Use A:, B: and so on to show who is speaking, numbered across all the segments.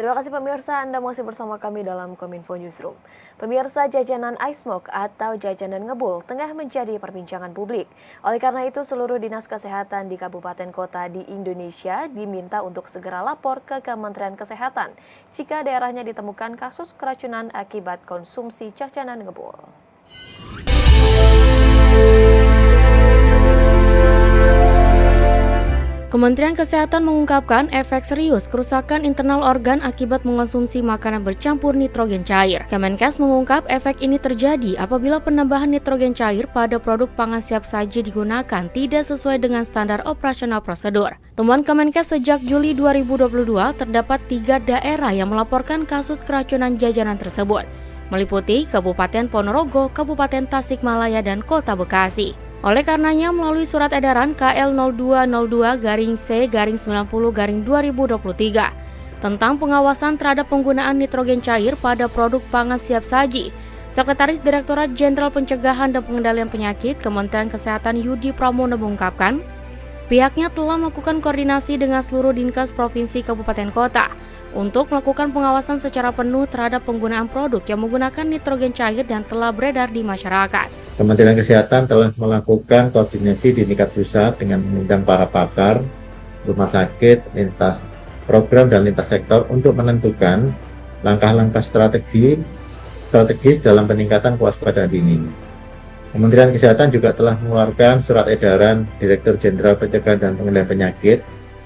A: Terima kasih pemirsa, Anda masih bersama kami dalam Kominfo Newsroom. Pemirsa, jajanan Ice Smoke atau jajanan ngebul tengah menjadi perbincangan publik. Oleh karena itu, seluruh dinas kesehatan di kabupaten kota di Indonesia diminta untuk segera lapor ke Kementerian Kesehatan jika daerahnya ditemukan kasus keracunan akibat konsumsi jajanan ngebul. Kementerian Kesehatan mengungkapkan efek serius kerusakan internal organ akibat mengonsumsi makanan bercampur nitrogen cair. Kemenkes mengungkap efek ini terjadi apabila penambahan nitrogen cair pada produk pangan siap saji digunakan tidak sesuai dengan standar operasional prosedur. Temuan Kemenkes sejak Juli 2022 terdapat 3 daerah yang melaporkan kasus keracunan jajanan tersebut, meliputi Kabupaten Ponorogo, Kabupaten Tasikmalaya, dan Kota Bekasi. Oleh karenanya, melalui surat edaran KL 0202-C/90/2023 tentang pengawasan terhadap penggunaan nitrogen cair pada produk pangan siap saji, Sekretaris Direktorat Jenderal Pencegahan dan Pengendalian Penyakit Kementerian Kesehatan Yudi Pramono mengungkapkan, pihaknya telah melakukan koordinasi dengan seluruh Dinkes Provinsi Kabupaten Kota untuk melakukan pengawasan secara penuh terhadap penggunaan produk yang menggunakan nitrogen cair dan telah beredar di masyarakat.
B: Kementerian Kesehatan telah melakukan koordinasi di tingkat pusat dengan mengundang para pakar, rumah sakit, lintas program dan lintas sektor untuk menentukan langkah-langkah strategis dalam peningkatan kewaspadaan dini. Kementerian Kesehatan juga telah mengeluarkan surat edaran Direktur Jenderal Pencegahan dan Pengendalian Penyakit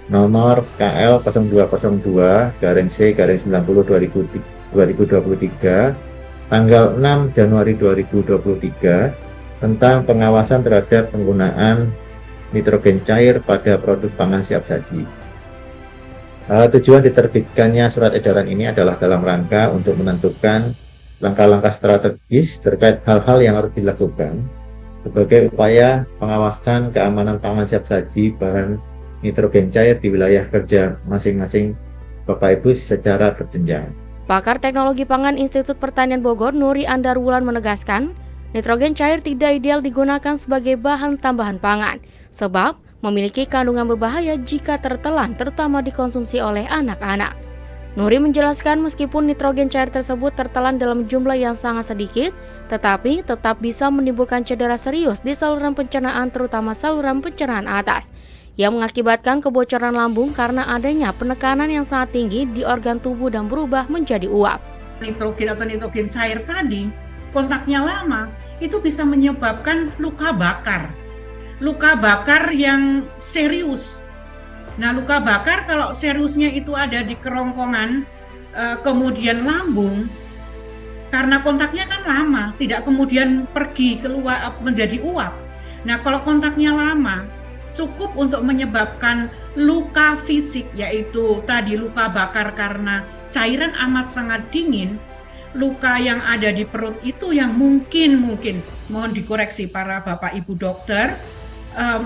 B: nomor KL 0202-90/2023 tanggal 6 Januari 2023 tentang pengawasan terhadap penggunaan nitrogen cair pada produk pangan siap saji. Tujuan diterbitkannya surat edaran ini adalah dalam rangka untuk menentukan langkah-langkah strategis terkait hal-hal yang harus dilakukan sebagai upaya pengawasan keamanan pangan siap saji bahan nitrogen cair di wilayah kerja masing-masing Bapak Ibu secara berjenjang.
A: Pakar Teknologi Pangan Institut Pertanian Bogor, Nuri Andarwulan menegaskan, nitrogen cair tidak ideal digunakan sebagai bahan tambahan pangan, sebab memiliki kandungan berbahaya jika tertelan, terutama dikonsumsi oleh anak-anak. Nuri menjelaskan meskipun nitrogen cair tersebut tertelan dalam jumlah yang sangat sedikit, tetapi tetap bisa menimbulkan cedera serius di saluran pencernaan, terutama saluran pencernaan atas, yang mengakibatkan kebocoran lambung karena adanya penekanan yang sangat tinggi di organ tubuh dan berubah menjadi uap.
C: Nitrogen atau nitrogen cair tadi, kontaknya lama, itu bisa menyebabkan luka bakar yang serius. Nah, luka bakar kalau seriusnya itu ada di kerongkongan, kemudian lambung, karena kontaknya kan lama, tidak kemudian pergi keluar menjadi uap. Nah, kalau kontaknya lama, cukup untuk menyebabkan luka fisik, yaitu tadi luka bakar karena cairan amat sangat dingin, luka yang ada di perut itu yang mungkin mohon dikoreksi para bapak ibu dokter,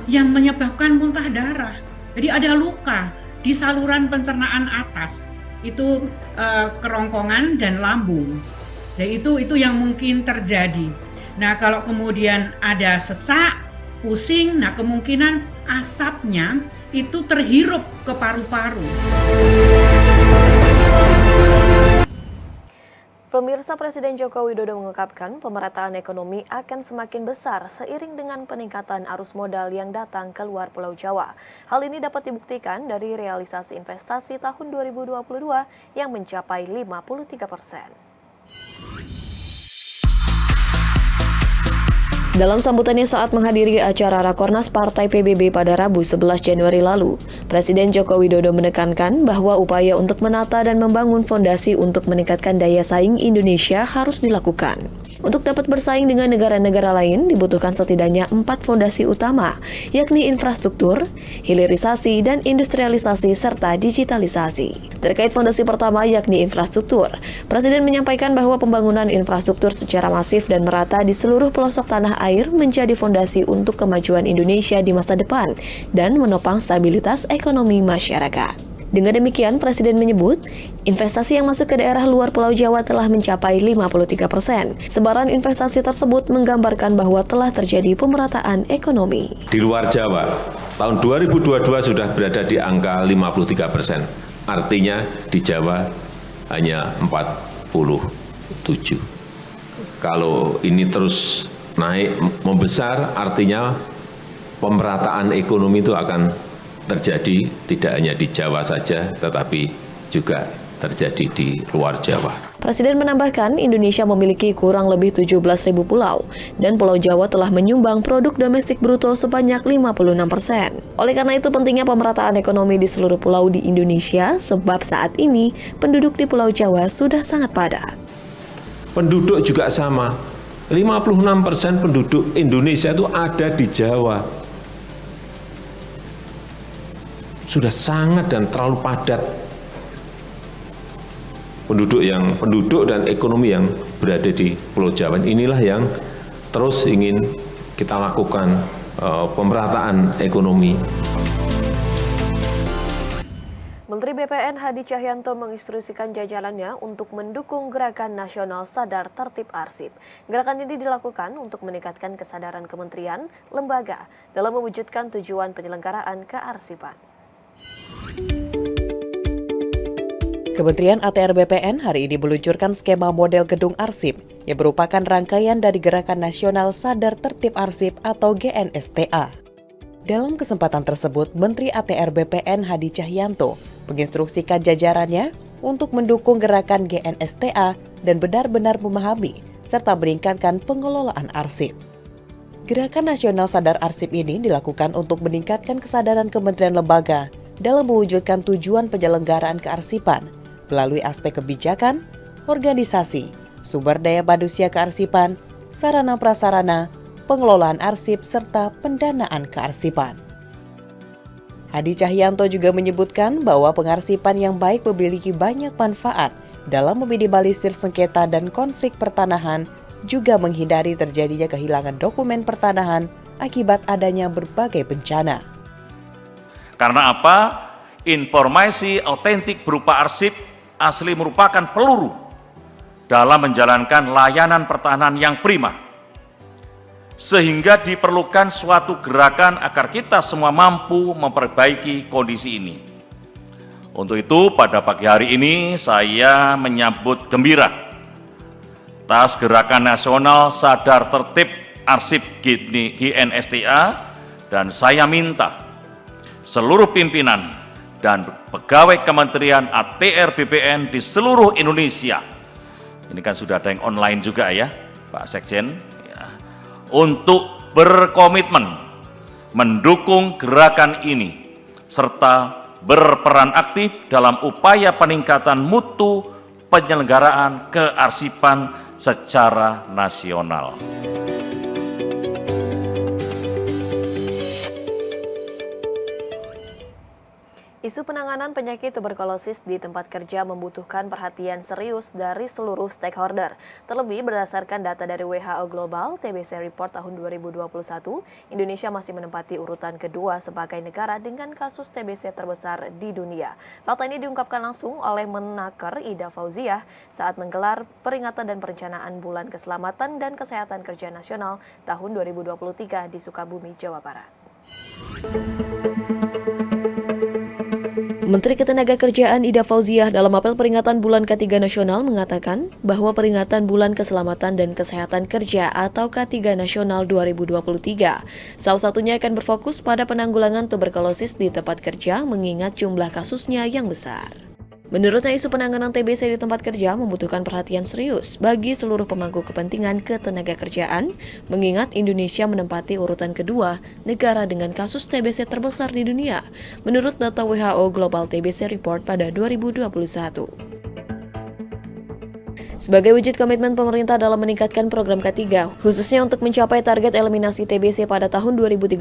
C: yang menyebabkan muntah darah. Jadi ada luka di saluran pencernaan atas, itu kerongkongan dan lambung. Dan itu yang mungkin terjadi. Nah, kalau kemudian ada sesak, pusing, nah kemungkinan asapnya itu terhirup ke paru-paru.
A: Pemirsa, Presiden Joko Widodo mengungkapkan pemerataan ekonomi akan semakin besar seiring dengan peningkatan arus modal yang datang ke luar Pulau Jawa. Hal ini dapat dibuktikan dari realisasi investasi tahun 2022 yang mencapai 53%. Dalam sambutannya saat menghadiri acara Rakornas Partai PBB pada Rabu 11 Januari lalu, Presiden Joko Widodo menekankan bahwa upaya untuk menata dan membangun fondasi untuk meningkatkan daya saing Indonesia harus dilakukan. Untuk dapat bersaing dengan negara-negara lain, dibutuhkan setidaknya 4 fondasi utama, yakni infrastruktur, hilirisasi, dan industrialisasi, serta digitalisasi. Terkait fondasi pertama, yakni infrastruktur, Presiden menyampaikan bahwa pembangunan infrastruktur secara masif dan merata di seluruh pelosok tanah air menjadi fondasi untuk kemajuan Indonesia di masa depan dan menopang stabilitas ekonomi masyarakat. Dengan demikian, Presiden menyebut, investasi yang masuk ke daerah luar Pulau Jawa telah mencapai 53%. Sebaran investasi tersebut menggambarkan bahwa telah terjadi pemerataan ekonomi.
D: Di luar Jawa, tahun 2022 sudah berada di angka 53%. Artinya di Jawa hanya 47. Kalau ini terus naik membesar, artinya pemerataan ekonomi itu akan terjadi tidak hanya di Jawa saja, tetapi juga terjadi di luar Jawa.
A: Presiden menambahkan Indonesia memiliki kurang lebih 17.000 pulau dan Pulau Jawa telah menyumbang produk domestik bruto sebanyak 56%. Oleh karena itu pentingnya pemerataan ekonomi di seluruh pulau di Indonesia sebab saat ini penduduk di Pulau Jawa sudah sangat padat.
D: Penduduk juga sama, 56% penduduk Indonesia itu ada di Jawa. Sudah sangat dan terlalu padat penduduk dan ekonomi yang berada di Pulau Jawa. Inilah yang terus ingin kita lakukan pemerataan ekonomi.
A: Menteri BPN Hadi Cahyanto menginstruksikan jajarannya untuk mendukung Gerakan Nasional Sadar Tertib Arsip. Gerakan ini dilakukan untuk meningkatkan kesadaran kementerian, lembaga dalam mewujudkan tujuan penyelenggaraan kearsipan.
E: Kementerian ATR BPN hari ini meluncurkan skema model gedung arsip yang merupakan rangkaian dari Gerakan Nasional Sadar Tertib Arsip atau GNSTA. Dalam kesempatan tersebut, Menteri ATR BPN Hadi Cahyanto menginstruksikan jajarannya untuk mendukung gerakan GNSTA dan benar-benar memahami serta meningkatkan pengelolaan arsip. Gerakan Nasional Sadar Arsip ini dilakukan untuk meningkatkan kesadaran kementerian lembaga dalam mewujudkan tujuan penyelenggaraan kearsipan melalui aspek kebijakan, organisasi, sumber daya manusia kearsipan, sarana prasarana, pengelolaan arsip, serta pendanaan kearsipan. Hadi Cahyanto juga menyebutkan bahwa pengarsipan yang baik memiliki banyak manfaat dalam meminimalisir sengketa dan konflik pertanahan, juga menghindari terjadinya kehilangan dokumen pertanahan akibat adanya berbagai bencana.
F: Karena apa? Informasi autentik berupa arsip asli merupakan peluru dalam menjalankan layanan pertahanan yang prima. Sehingga diperlukan suatu gerakan agar kita semua mampu memperbaiki kondisi ini. Untuk itu pada pagi hari ini saya menyambut gembira atas Gerakan Nasional Sadar Tertib Arsip GNSTA, dan saya minta seluruh pimpinan dan pegawai Kementerian ATR BPN di seluruh Indonesia, ini kan sudah ada yang online juga ya Pak Sekjen, untuk berkomitmen mendukung gerakan ini serta berperan aktif dalam upaya peningkatan mutu penyelenggaraan kearsipan secara nasional.
A: Isu penanganan penyakit tuberkulosis di tempat kerja membutuhkan perhatian serius dari seluruh stakeholder. Terlebih berdasarkan data dari WHO Global TBC Report tahun 2021, Indonesia masih menempati urutan kedua sebagai negara dengan kasus TBC terbesar di dunia. Fakta ini diungkapkan langsung oleh Menaker Ida Fauziah saat menggelar peringatan dan perencanaan Bulan Keselamatan dan Kesehatan Kerja Nasional tahun 2023 di Sukabumi, Jawa Barat. Menteri Ketenagakerjaan Ida Fauziah dalam apel peringatan Bulan K3 Nasional mengatakan bahwa peringatan Bulan Keselamatan dan Kesehatan Kerja atau K3 Nasional 2023 salah satunya akan berfokus pada penanggulangan tuberkulosis di tempat kerja mengingat jumlah kasusnya yang besar. Menurutnya, isu penanganan TBC di tempat kerja membutuhkan perhatian serius bagi seluruh pemangku kepentingan ketenagakerjaan, mengingat Indonesia menempati urutan kedua negara dengan kasus TBC terbesar di dunia, menurut data WHO Global TBC Report pada 2021. Sebagai wujud komitmen pemerintah dalam meningkatkan program K3, khususnya untuk mencapai target eliminasi TBC pada tahun 2030,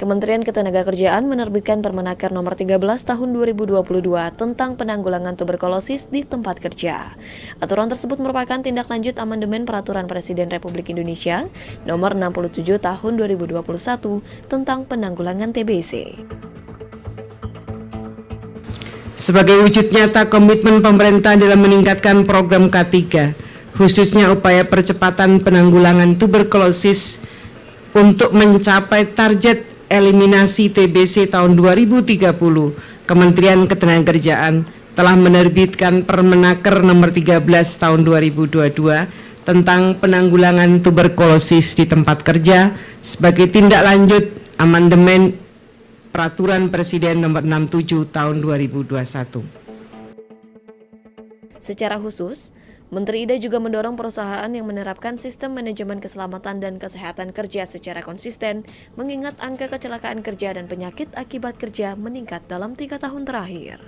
A: Kementerian Ketenagakerjaan menerbitkan Permenaker Nomor 13 Tahun 2022 tentang penanggulangan tuberkulosis di tempat kerja. Aturan tersebut merupakan tindak lanjut amandemen Peraturan Presiden Republik Indonesia Nomor 67 Tahun 2021 tentang penanggulangan TBC.
G: Sebagai wujud nyata komitmen pemerintah dalam meningkatkan program K3, khususnya upaya percepatan penanggulangan tuberkulosis untuk mencapai target eliminasi TBC tahun 2030, Kementerian Ketenagakerjaan telah menerbitkan Permenaker Nomor 13 Tahun 2022 tentang penanggulangan tuberkulosis di tempat kerja sebagai tindak lanjut amandemen Peraturan Presiden Nomor 67 Tahun 2021.
A: Secara khusus, Menteri Ida juga mendorong perusahaan yang menerapkan sistem manajemen keselamatan dan kesehatan kerja secara konsisten, mengingat angka kecelakaan kerja dan penyakit akibat kerja meningkat dalam 3 tahun terakhir.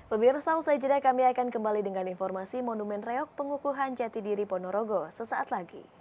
A: Pemirsa, usai jeda kami akan kembali dengan informasi Monumen Reog Pengukuhan Jati Diri Ponorogo sesaat lagi.